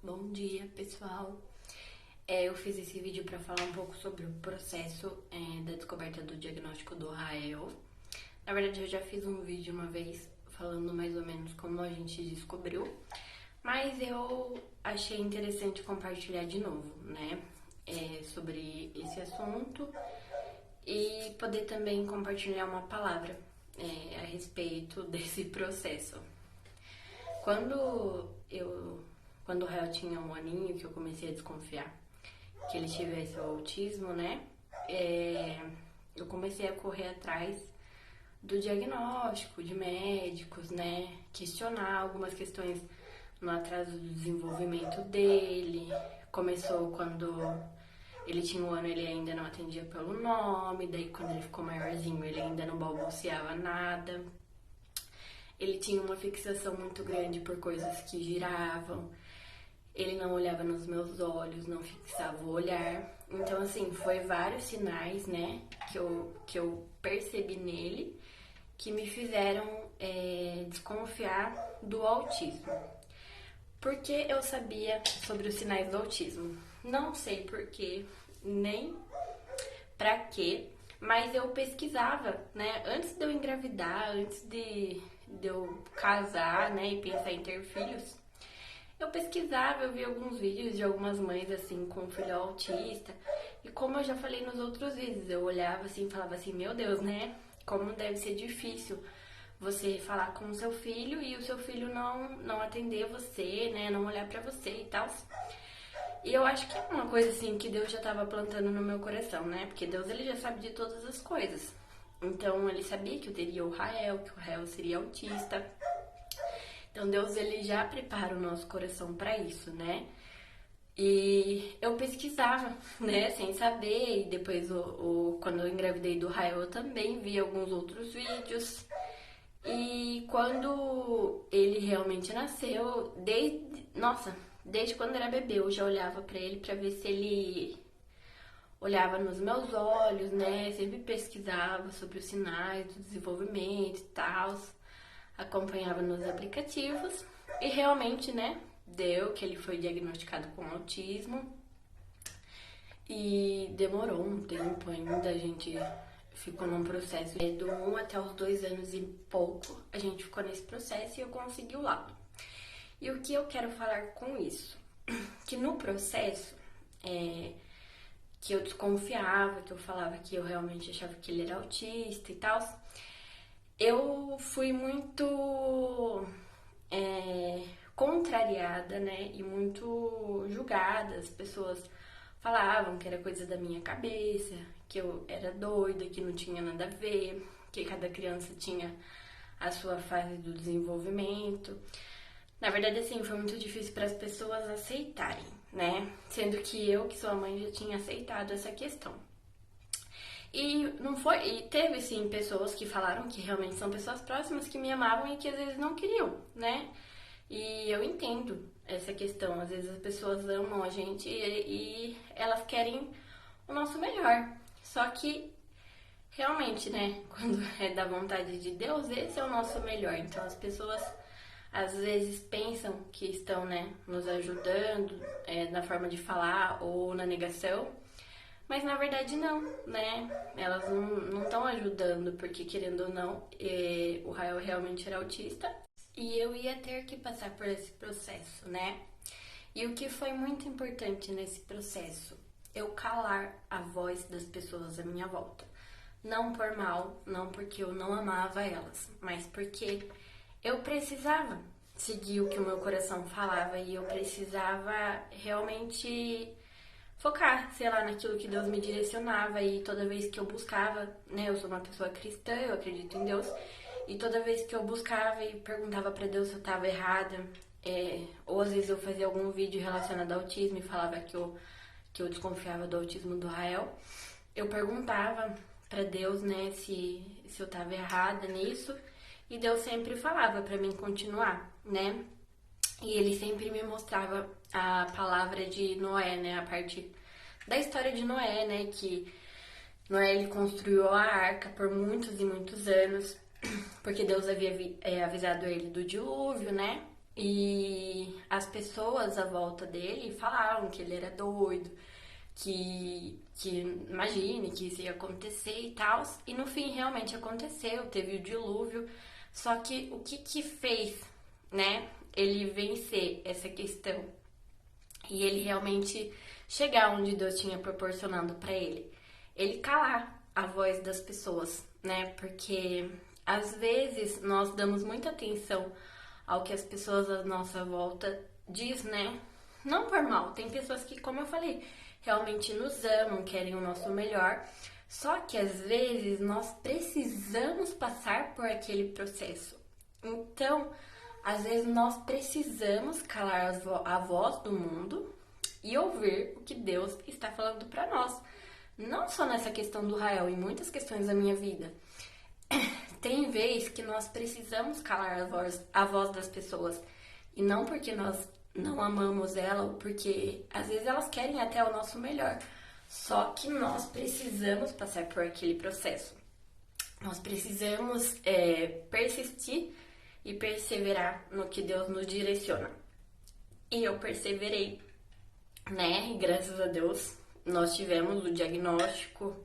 Bom dia, pessoal. Eu fiz esse vídeo para falar um pouco sobre o processo da descoberta do diagnóstico do Rael. Na verdade, eu já fiz um vídeo uma vez falando mais ou menos como a gente descobriu, mas eu achei interessante compartilhar de novo, né, sobre esse assunto e poder também compartilhar uma palavra a respeito desse processo. Quando o Rael tinha um aninho, que eu comecei a desconfiar que ele tivesse o autismo, né? Eu comecei a correr atrás do diagnóstico, de médicos, né? Questionar algumas questões no atraso do desenvolvimento dele. Começou quando ele tinha um ano, ele ainda não atendia pelo nome, daí quando ele ficou maiorzinho, ele ainda não balbuciava nada. Ele tinha uma fixação muito grande por coisas que giravam. Ele não olhava nos meus olhos, não fixava o olhar. Então, assim, foi vários sinais, né, que eu percebi nele que me fizeram desconfiar do autismo. Porque eu sabia sobre os sinais do autismo. Não sei porquê, nem pra quê, mas eu pesquisava, né, antes de eu engravidar, antes de eu casar, né, e pensar em ter filhos. Eu pesquisava, eu vi alguns vídeos de algumas mães, assim, com um filho autista. E como eu já falei nos outros vídeos, eu olhava assim e falava assim, meu Deus, né? Como deve ser difícil você falar com o seu filho e o seu filho não atender você, né? Não olhar pra você e tal. E eu acho que é uma coisa, assim, que Deus já tava plantando no meu coração, né? Porque Deus, ele já sabe de todas as coisas. Então, ele sabia que eu teria o Rael, que o Rael seria autista. Então Deus, ele já prepara o nosso coração para isso, né? E eu pesquisava, né, sem saber, e depois quando eu engravidei do Rael eu também vi alguns outros vídeos. E quando ele realmente nasceu, desde quando era bebê eu já olhava para ele para ver se ele olhava nos meus olhos, né? Sempre pesquisava sobre os sinais do desenvolvimento e tal, acompanhava nos aplicativos e realmente, né, deu que ele foi diagnosticado com autismo e demorou um tempo ainda, a gente ficou num processo do 1 até os 2 anos e pouco, a gente ficou nesse processo e eu consegui o laudo. E o que eu quero falar com isso? Que no processo, que eu desconfiava, que eu falava que eu realmente achava que ele era autista e tal, eu fui muito contrariada, né? E muito julgada. As pessoas falavam que era coisa da minha cabeça, que eu era doida, que não tinha nada a ver, que cada criança tinha a sua fase do desenvolvimento. Na verdade, assim, foi muito difícil para as pessoas aceitarem, né? Sendo que eu, que sou a mãe, já tinha aceitado essa questão. E não foi, e teve sim pessoas que falaram que realmente são pessoas próximas que me amavam e que às vezes não queriam, né? E eu entendo essa questão, às vezes as pessoas amam a gente e elas querem o nosso melhor. Só que realmente, né, quando é da vontade de Deus, esse é o nosso melhor. Então as pessoas às vezes pensam que estão, né, nos ajudando na forma de falar ou na negação. Mas na verdade não, né? Elas não estão ajudando, porque querendo ou não, o Rael realmente era autista e eu ia ter que passar por esse processo, né? E o que foi muito importante nesse processo? Eu calar a voz das pessoas à minha volta. Não por mal, não porque eu não amava elas, mas porque eu precisava seguir o que o meu coração falava e eu precisava realmente focar, sei lá, naquilo que Deus me direcionava. E toda vez que eu buscava, né, eu sou uma pessoa cristã, eu acredito em Deus, e toda vez que eu buscava e perguntava pra Deus se eu tava errada, ou às vezes eu fazia algum vídeo relacionado ao autismo e falava que eu desconfiava do autismo do Rael, eu perguntava pra Deus, né, se eu tava errada nisso, e Deus sempre falava pra mim continuar, né? E ele sempre me mostrava a palavra de Noé, né? A parte da história de Noé, né? Que Noé, ele construiu a arca por muitos e muitos anos, porque Deus havia avisado ele do dilúvio, né? E as pessoas à volta dele falavam que ele era doido, que imagine que isso ia acontecer e tal. E no fim realmente aconteceu, teve o dilúvio. Só que o que fez, né, ele vencer essa questão e ele realmente chegar onde Deus tinha proporcionado para ele? Ele calar a voz das pessoas, né? Porque às vezes nós damos muita atenção ao que as pessoas à nossa volta diz, né? Não por mal, tem pessoas que, como eu falei, realmente nos amam, querem o nosso melhor. Só que às vezes nós precisamos passar por aquele processo. Então, às vezes nós precisamos calar a voz do mundo e ouvir o que Deus está falando para nós. Não só nessa questão do Rael, em muitas questões da minha vida. Tem vez que nós precisamos calar a voz das pessoas. E não porque nós não amamos ela, ou porque às vezes elas querem até o nosso melhor. Só que nós precisamos passar por aquele processo. Nós precisamos persistir e perseverar no que Deus nos direciona. E eu perseverei, né? E graças a Deus nós tivemos o diagnóstico.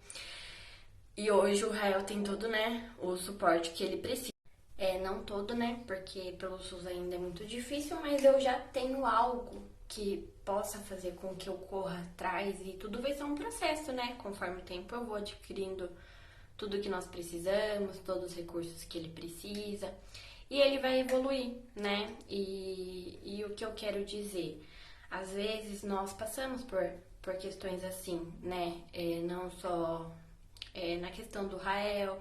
E hoje o Rael tem todo, né, o suporte que ele precisa. Não todo, né, porque pelo SUS ainda é muito difícil, mas eu já tenho algo que possa fazer com que eu corra atrás e tudo vai ser um processo, né? Conforme o tempo eu vou adquirindo tudo que nós precisamos, todos os recursos que ele precisa e ele vai evoluir, né? E o que eu quero dizer, às vezes nós passamos por questões assim, né? Não só na questão do Rael,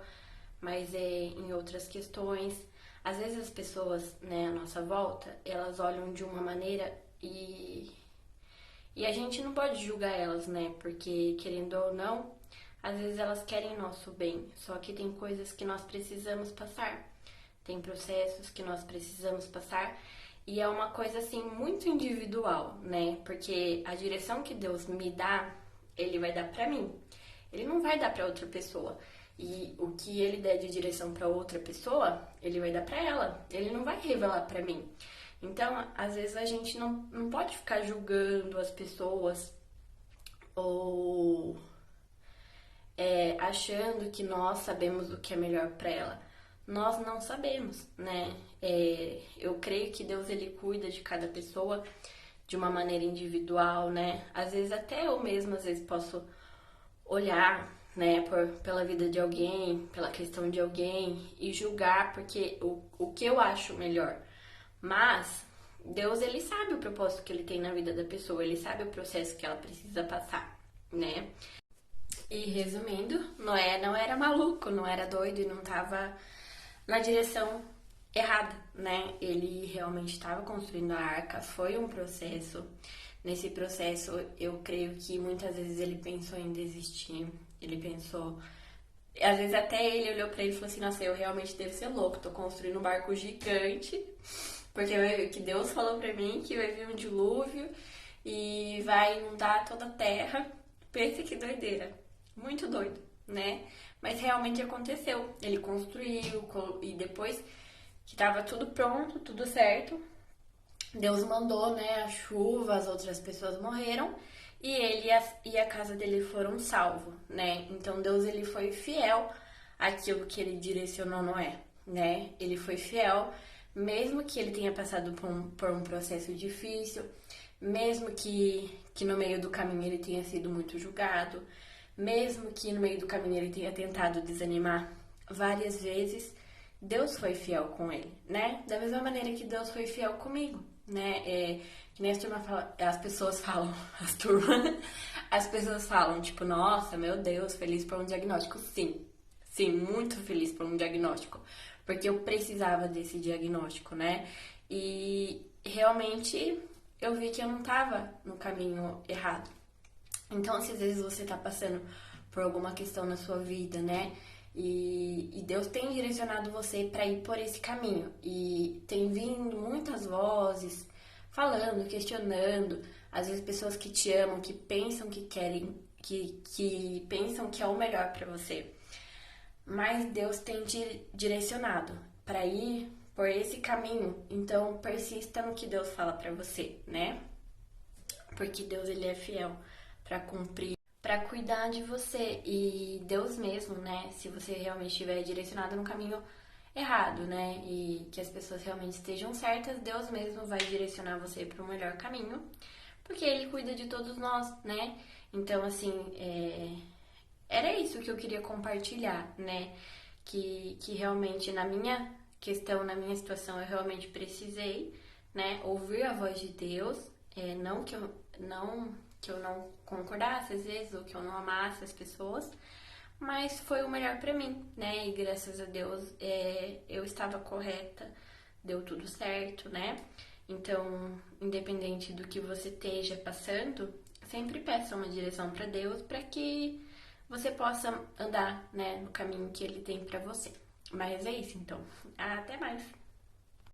mas em outras questões. Às vezes as pessoas, né, à nossa volta, elas olham de uma maneira e a gente não pode julgar elas, né? Porque, querendo ou não, às vezes elas querem nosso bem. Só que tem coisas que nós precisamos passar. Tem processos que nós precisamos passar. E é uma coisa, assim, muito individual, né? Porque a direção que Deus me dá, Ele vai dar pra mim. Ele não vai dar pra outra pessoa. E o que Ele der de direção pra outra pessoa, Ele vai dar pra ela. Ele não vai revelar pra mim. Então, às vezes a gente não pode ficar julgando as pessoas ou achando que nós sabemos o que é melhor para ela. Nós não sabemos, né? Eu creio que Deus ele cuida de cada pessoa de uma maneira individual, né? Às vezes até eu mesma às vezes posso olhar, né, pela vida de alguém, pela questão de alguém e julgar porque o que eu acho melhor. Mas Deus, ele sabe o propósito que ele tem na vida da pessoa, ele sabe o processo que ela precisa passar, né? E resumindo, Noé não era maluco, não era doido e não estava na direção errada, né? Ele realmente estava construindo a arca, foi um processo. Nesse processo, eu creio que muitas vezes ele pensou em desistir, ele pensou. Às vezes até ele olhou pra ele e falou assim: nossa, eu realmente devo ser louco, tô construindo um barco gigante, porque que Deus falou pra mim que vai vir um dilúvio e vai inundar toda a terra. Pensa que doideira, muito doido, né? Mas realmente aconteceu. Ele construiu e depois que tava tudo pronto, tudo certo, Deus mandou, né, a chuva, as outras pessoas morreram e ele e a casa dele foram salvos, né? Então Deus ele foi fiel àquilo que ele direcionou Noé, né? Ele foi fiel, mesmo que ele tenha passado por um processo difícil, mesmo que no meio do caminho ele tenha sido muito julgado, mesmo que no meio do caminho ele tenha tentado desanimar várias vezes, Deus foi fiel com ele, né? Da mesma maneira que Deus foi fiel comigo, né? Que nem as pessoas falam, as pessoas falam, tipo, nossa, meu Deus, feliz por um diagnóstico. Sim, muito feliz por um diagnóstico, porque eu precisava desse diagnóstico, né? E realmente eu vi que eu não tava no caminho errado. Então, se às vezes você tá passando por alguma questão na sua vida, né? E Deus tem direcionado você para ir por esse caminho. E tem vindo muitas vozes falando, questionando. Às vezes pessoas que te amam, que pensam que querem, que pensam que é o melhor para você. Mas Deus tem te direcionado para ir por esse caminho, então persista no que Deus fala pra você, né? Porque Deus ele é fiel pra cumprir, pra cuidar de você e Deus mesmo, né? Se você realmente estiver direcionado no caminho errado, né? E que as pessoas realmente estejam certas, Deus mesmo vai direcionar você para o melhor caminho, porque Ele cuida de todos nós, né? Então, assim, era isso que eu queria compartilhar, né? Que realmente na minha questão, na minha situação, eu realmente precisei, né? Ouvir a voz de Deus, não que eu não concordasse às vezes, ou que eu não amasse as pessoas, mas foi o melhor pra mim, né? E graças a Deus eu estava correta, deu tudo certo, né? Então, independente do que você esteja passando, sempre peça uma direção pra Deus para que você possa andar, né, no caminho que Ele tem pra você. Mas é isso, então. Até mais.